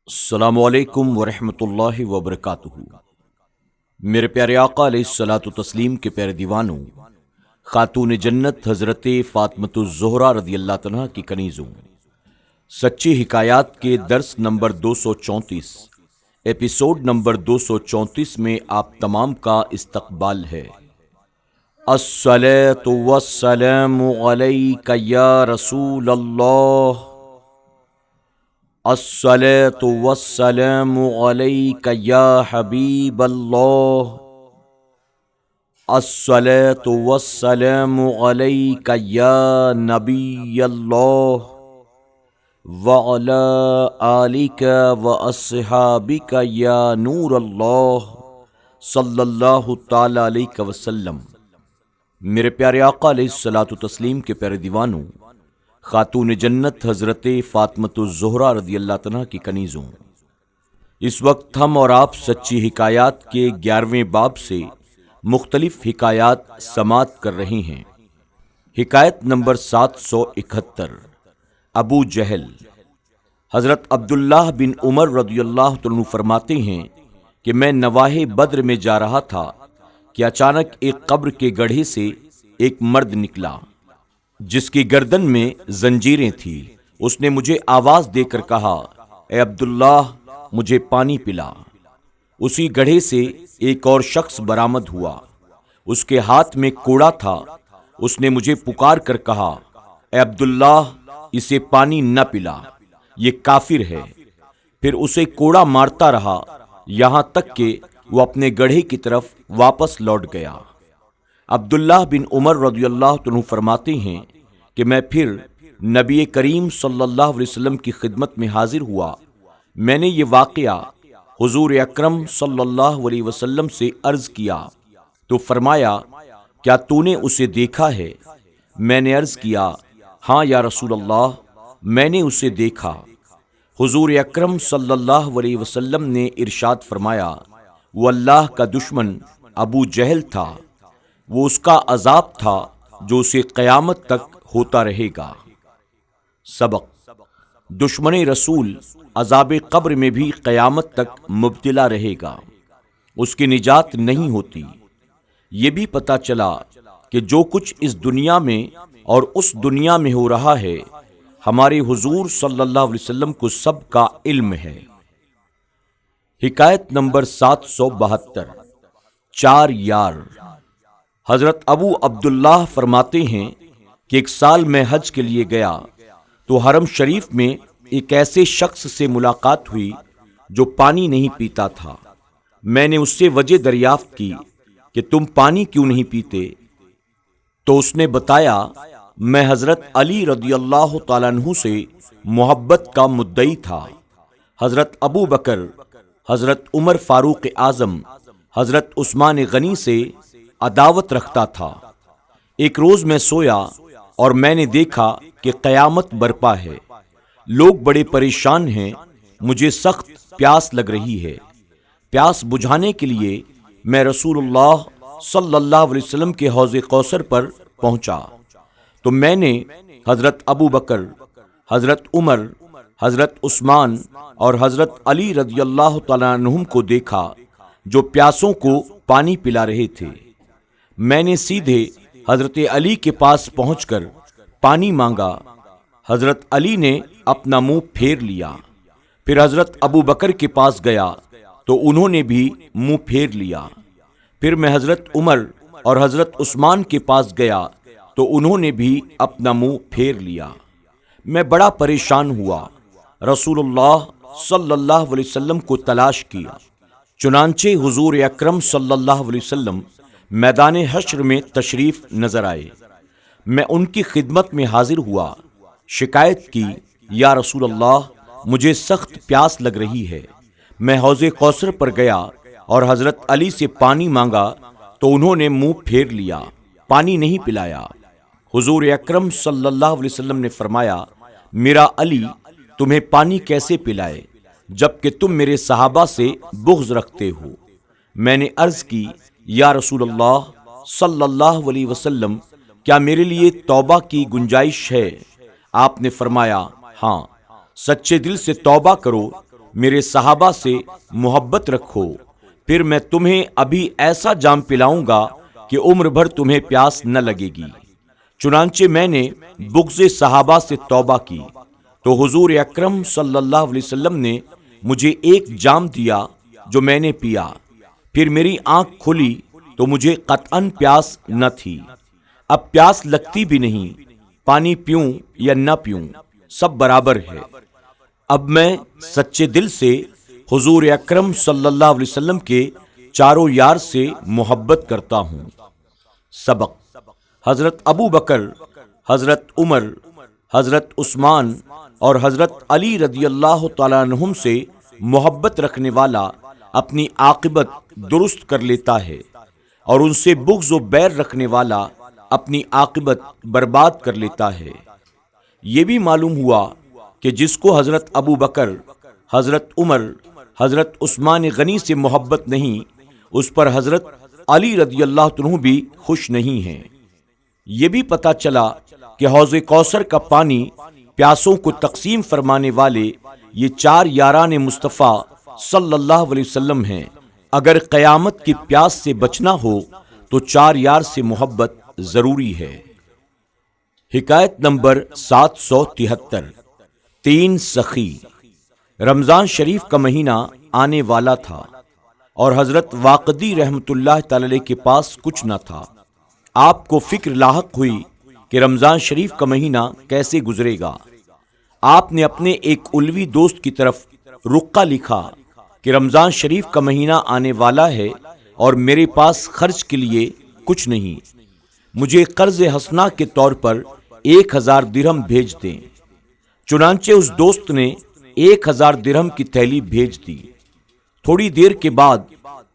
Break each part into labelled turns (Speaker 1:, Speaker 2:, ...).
Speaker 1: السلام علیکم ورحمۃ اللہ وبرکاتہ۔ میرے پیارے آقا علیہ الصلاۃ والتسلیم کے پیارے دیوانوں، خاتون جنت حضرت فاطمۃ الزہرا رضی اللہ عنہا کی کنیزوں، سچی حکایات کے درس نمبر 234 ایپیسوڈ نمبر 234 میں آپ تمام کا استقبال ہے۔ الصلاۃ والسلام علیک یا رسول اللہ، الصلاۃ والسلام علیک یا حبیب اللہ، الصلاۃ والسلام علیک یا نبی اللہ، وعلی آلک واصحابک یا نور اللہ، صلی اللہ تعالی علیہ وسلم۔ میرے پیارے آقا علیہ الصلاۃ والتسلیم کے پیارے دیوانوں، خاتون جنت حضرت فاطمۃ الزہرا رضی اللہ عنہا کی کنیزوں، اس وقت ہم اور آپ سچی حکایات کے 11ویں باب سے مختلف حکایات سماعت کر رہے ہیں۔ حکایت نمبر 771، ابو جہل۔ حضرت عبداللہ بن عمر رضی اللہ عنہ فرماتے ہیں کہ میں نواح بدر میں جا رہا تھا کہ اچانک ایک قبر کے گڑھے سے ایک مرد نکلا جس کی گردن میں زنجیریں تھیں۔ اس نے مجھے آواز دے کر کہا، اے عبداللہ، مجھے پانی پلا۔ اسی گڑھے سے ایک اور شخص برآمد ہوا، اس کے ہاتھ میں کوڑا تھا۔ اس نے مجھے پکار کر کہا، اے عبداللہ، اسے پانی نہ پلا، یہ کافر ہے۔ پھر اسے کوڑا مارتا رہا یہاں تک کہ وہ اپنے گڑھے کی طرف واپس لوٹ گیا۔ عبداللہ بن عمر رضی اللہ عنہ فرماتے ہیں کہ میں پھر نبی کریم صلی اللہ علیہ وسلم کی خدمت میں حاضر ہوا۔ میں نے یہ واقعہ حضور اکرم صلی اللہ علیہ وسلم سے عرض کیا تو فرمایا، کیا تو نے اسے دیکھا ہے؟ میں نے عرض کیا، ہاں یا رسول اللہ، میں نے اسے دیکھا۔ حضور اکرم صلی اللہ علیہ وسلم نے ارشاد فرمایا، وہ اللہ کا دشمن ابو جہل تھا، وہ اس کا عذاب تھا جو اسے قیامت تک ہوتا رہے گا۔ سبق: دشمن رسول عذاب قبر میں بھی قیامت تک مبتلا رہے گا، اس کی نجات نہیں ہوتی۔ یہ بھی پتہ چلا کہ جو کچھ اس دنیا میں اور اس دنیا میں ہو رہا ہے، ہمارے حضور صلی اللہ علیہ وسلم کو سب کا علم ہے۔ حکایت نمبر 772، چار یار۔ حضرت ابو عبداللہ فرماتے ہیں کہ ایک سال میں حج کے لیے گیا تو حرم شریف میں ایک ایسے شخص سے ملاقات ہوئی جو پانی نہیں پیتا تھا۔ میں نے اس سے وجہ دریافت کی کہ تم پانی کیوں نہیں پیتے؟ تو اس نے بتایا، میں حضرت علی رضی اللہ تعالیٰ عنہ سے محبت کا مدعی تھا۔ حضرت ابو بکر، حضرت عمر فاروق اعظم، حضرت عثمان غنی سے عداوت رکھتا تھا۔ ایک روز میں سویا اور میں نے دیکھا کہ قیامت برپا ہے، لوگ بڑے پریشان ہیں، مجھے سخت پیاس لگ رہی ہے۔ پیاس بجھانے کے لیے میں رسول اللہ صلی اللہ علیہ وسلم کے حوض کوثر پر پہنچا تو میں نے حضرت ابو بکر، حضرت عمر، حضرت عثمان اور حضرت علی رضی اللہ تعالیٰ عنہم کو دیکھا جو پیاسوں کو پانی پلا رہے تھے۔ میں نے سیدھے حضرت علی کے پاس پہنچ کر پانی مانگا۔ حضرت علی نے اپنا منہ پھیر لیا۔ پھر حضرت ابو بکر کے پاس گیا تو انہوں نے بھی منہ پھیر لیا۔ پھر میں حضرت عمر اور حضرت عثمان کے پاس گیا تو انہوں نے بھی اپنا منہ پھیر لیا۔ میں بڑا پریشان ہوا، رسول اللہ صلی اللہ علیہ وسلم کو تلاش کیا۔ چنانچہ حضور اکرم صلی اللہ علیہ وسلم میدان حشر میں تشریف نظر آئے۔ میں ان کی خدمت میں حاضر ہوا، شکایت کی، یا رسول اللہ، مجھے سخت پیاس لگ رہی ہے۔ میں حوض کوثر پر گیا اور حضرت علی سے پانی مانگا تو انہوں نے منہ پھیر لیا، پانی نہیں پلایا۔ حضور اکرم صلی اللہ علیہ وسلم نے فرمایا، میرا علی تمہیں پانی کیسے پلائے جبکہ تم میرے صحابہ سے بغض رکھتے ہو؟ میں نے عرض کی، یا رسول اللہ صلی اللہ علیہ وسلم، کیا میرے لیے توبہ کی گنجائش ہے؟ آپ نے فرمایا، ہاں، سچے دل سے توبہ کرو، میرے صحابہ سے محبت رکھو، پھر میں تمہیں ابھی ایسا جام پلاؤں گا کہ عمر بھر تمہیں پیاس نہ لگے گی۔ چنانچہ میں نے بغض صحابہ سے توبہ کی تو حضور اکرم صلی اللہ علیہ وسلم نے مجھے ایک جام دیا جو میں نے پیا، پھر میری آنکھ کھلی تو مجھے قطعاً پیاس نہ تھی۔ اب پیاس لگتی بھی نہیں، پانی پیوں یا نہ پیوں سب برابر ہے۔ اب میں سچے دل سے حضور اکرم صلی اللہ علیہ وسلم کے چاروں یار سے محبت کرتا ہوں۔ سبق: حضرت ابو بکر، حضرت عمر، حضرت عثمان اور حضرت علی رضی اللہ تعالیٰ عنہم سے محبت رکھنے والا اپنی عاقبت درست کر لیتا ہے، اور ان سے بغض و بیر رکھنے والا اپنی عاقبت برباد کر لیتا ہے۔ یہ بھی معلوم ہوا کہ جس کو حضرت ابو بکر، حضرت عمر، حضرت عثمان غنی سے محبت نہیں، اس پر حضرت علی رضی اللہ عنہ بھی خوش نہیں ہیں۔ یہ بھی پتہ چلا کہ حوض کوثر کا پانی پیاسوں کو تقسیم فرمانے والے یہ چار یاران مصطفیٰ صلی اللہ علیہ وسلم ہیں۔ اگر قیامت کی پیاس سے بچنا ہو تو چار یار سے محبت ضروری ہے۔ حکایت نمبر 773۔ تین سخی۔ رمضان شریف کا مہینہ آنے والا تھا اور حضرت واقدی رحمت اللہ تعالی کے پاس کچھ نہ تھا۔ آپ کو فکر لاحق ہوئی کہ رمضان شریف کا مہینہ کیسے گزرے گا۔ آپ نے اپنے ایک علوی دوست کی طرف رقہ لکھا کہ رمضان شریف کا مہینہ آنے والا ہے اور میرے پاس خرچ کے لیے کچھ نہیں، مجھے قرض حسنہ کے طور پر 1000 درہم بھیج دیں۔ چنانچہ اس دوست نے 1000 درہم کی تھیلی بھیج دی۔ تھوڑی دیر کے بعد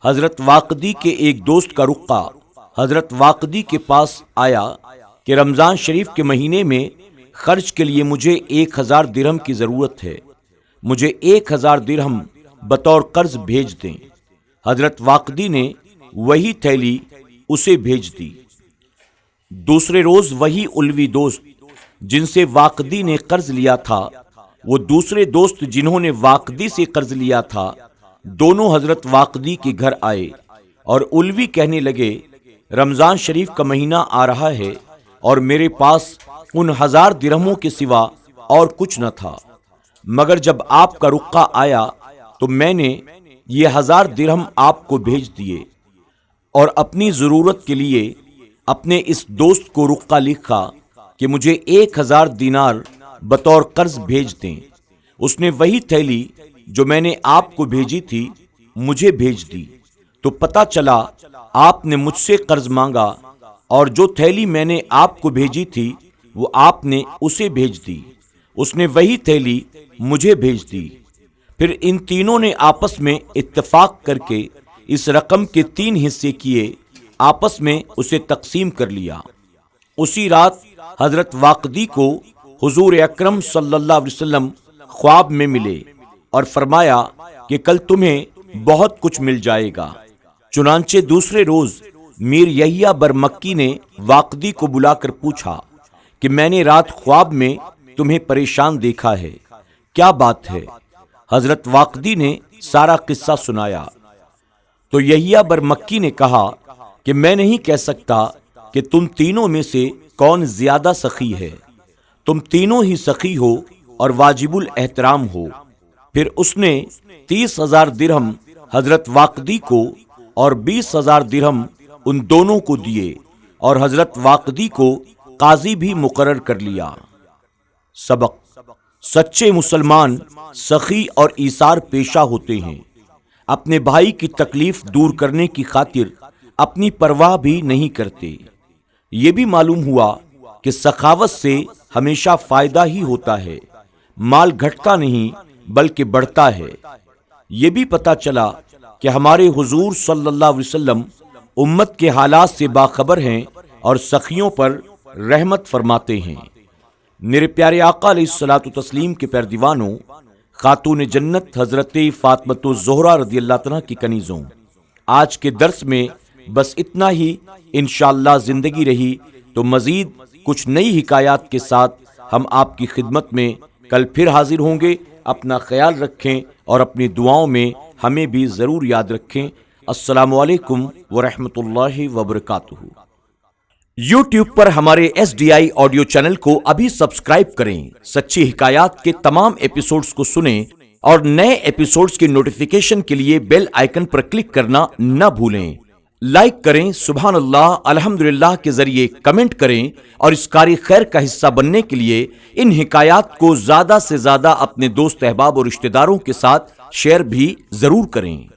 Speaker 1: حضرت واقدی کے ایک دوست کا رقہ حضرت واقدی کے پاس آیا کہ رمضان شریف کے مہینے میں خرچ کے لیے مجھے 1000 درہم کی ضرورت ہے، مجھے 1000 درہم بطور قرض بھیج دیں۔ حضرت واقدی نے وہی تھیلی اسے بھیج دی۔ دوسرے روز وہی علوی دوست جن سے واقدی نے قرض لیا تھا، وہ دوسرے دوست جنہوں نے واقدی سے قرض لیا تھا، دونوں حضرت واقدی کے گھر آئے اور علوی کہنے لگے رمضان شریف کا مہینہ آ رہا ہے اور میرے پاس ان 1000 درہموں کے سوا اور کچھ نہ تھا، مگر جب آپ کا رقہ آیا تو میں نے یہ 1000 درہم آپ کو بھیج دیے اور اپنی ضرورت کے لیے اپنے اس دوست کو رقہ لکھا کہ مجھے 1000 دینار بطور قرض بھیج دیں۔ اس نے وہی تھیلی جو میں نے آپ کو بھیجی تھی مجھے بھیج دی، تو پتہ چلا آپ نے مجھ سے قرض مانگا اور جو تھیلی میں نے آپ کو بھیجی تھی وہ آپ نے اسے بھیج دی۔ اس نے وہی تھیلی مجھے بھیج دی۔ پھر ان تینوں نے آپس میں اتفاق کر کے اس رقم کے 3 حصے کیے، آپس میں اسے تقسیم کر لیا۔ اسی رات حضرت واقدی کو حضور اکرم صلی اللہ علیہ وسلم خواب میں ملے اور فرمایا کہ کل تمہیں بہت کچھ مل جائے گا۔ چنانچہ دوسرے روز میر یحییٰ برمکی نے واقدی کو بلا کر پوچھا کہ میں نے رات خواب میں تمہیں پریشان دیکھا ہے، کیا بات ہے؟ حضرت واقدی نے سارا قصہ سنایا تو یحییٰ برمکی نے کہا کہ میں نہیں کہہ سکتا کہ تم تینوں میں سے کون زیادہ سخی ہے، تم تینوں ہی سخی ہو اور واجب الاحترام ہو۔ پھر اس نے 30,000 درہم حضرت واقدی کو اور 20,000 درہم ان دونوں کو دیے اور حضرت واقدی کو قاضی بھی مقرر کر لیا۔ سبق: سچے مسلمان سخی اور ایثار پیشہ ہوتے ہیں، اپنے بھائی کی تکلیف دور کرنے کی خاطر اپنی پرواہ بھی نہیں کرتے۔ یہ بھی معلوم ہوا کہ سخاوت سے ہمیشہ فائدہ ہی ہوتا ہے، مال گھٹتا نہیں بلکہ بڑھتا ہے۔ یہ بھی پتہ چلا کہ ہمارے حضور صلی اللہ علیہ وسلم امت کے حالات سے باخبر ہیں اور سخیوں پر رحمت فرماتے ہیں۔ میرے پیارے آقا علیہ الصلوۃ والتسلیم کے پیردیوانوں، خاتون جنت حضرت فاطمۃ الزہرا رضی اللہ عنہا کی کنیزوں، آج کے درس میں بس اتنا ہی۔ انشاءاللہ زندگی رہی تو مزید کچھ نئی حکایات کے ساتھ ہم آپ کی خدمت میں کل پھر حاضر ہوں گے۔ اپنا خیال رکھیں اور اپنی دعاؤں میں ہمیں بھی ضرور یاد رکھیں۔ السلام علیکم ورحمۃ اللہ وبرکاتہ۔ یوٹیوب پر ہمارے SDI آڈیو چینل کو ابھی سبسکرائب کریں، سچی حکایات کے تمام ایپیسوڈز کو سنیں اور نئے ایپیسوڈز کی نوٹیفیکیشن کے لیے بیل آئیکن پر کلک کرنا نہ بھولیں۔ لائک کریں، سبحان اللہ، الحمدللہ کے ذریعے کمنٹ کریں اور اس کاری خیر کا حصہ بننے کے لیے ان حکایات کو زیادہ سے زیادہ اپنے دوست احباب اور رشتہ داروں کے ساتھ شیئر بھی ضرور کریں۔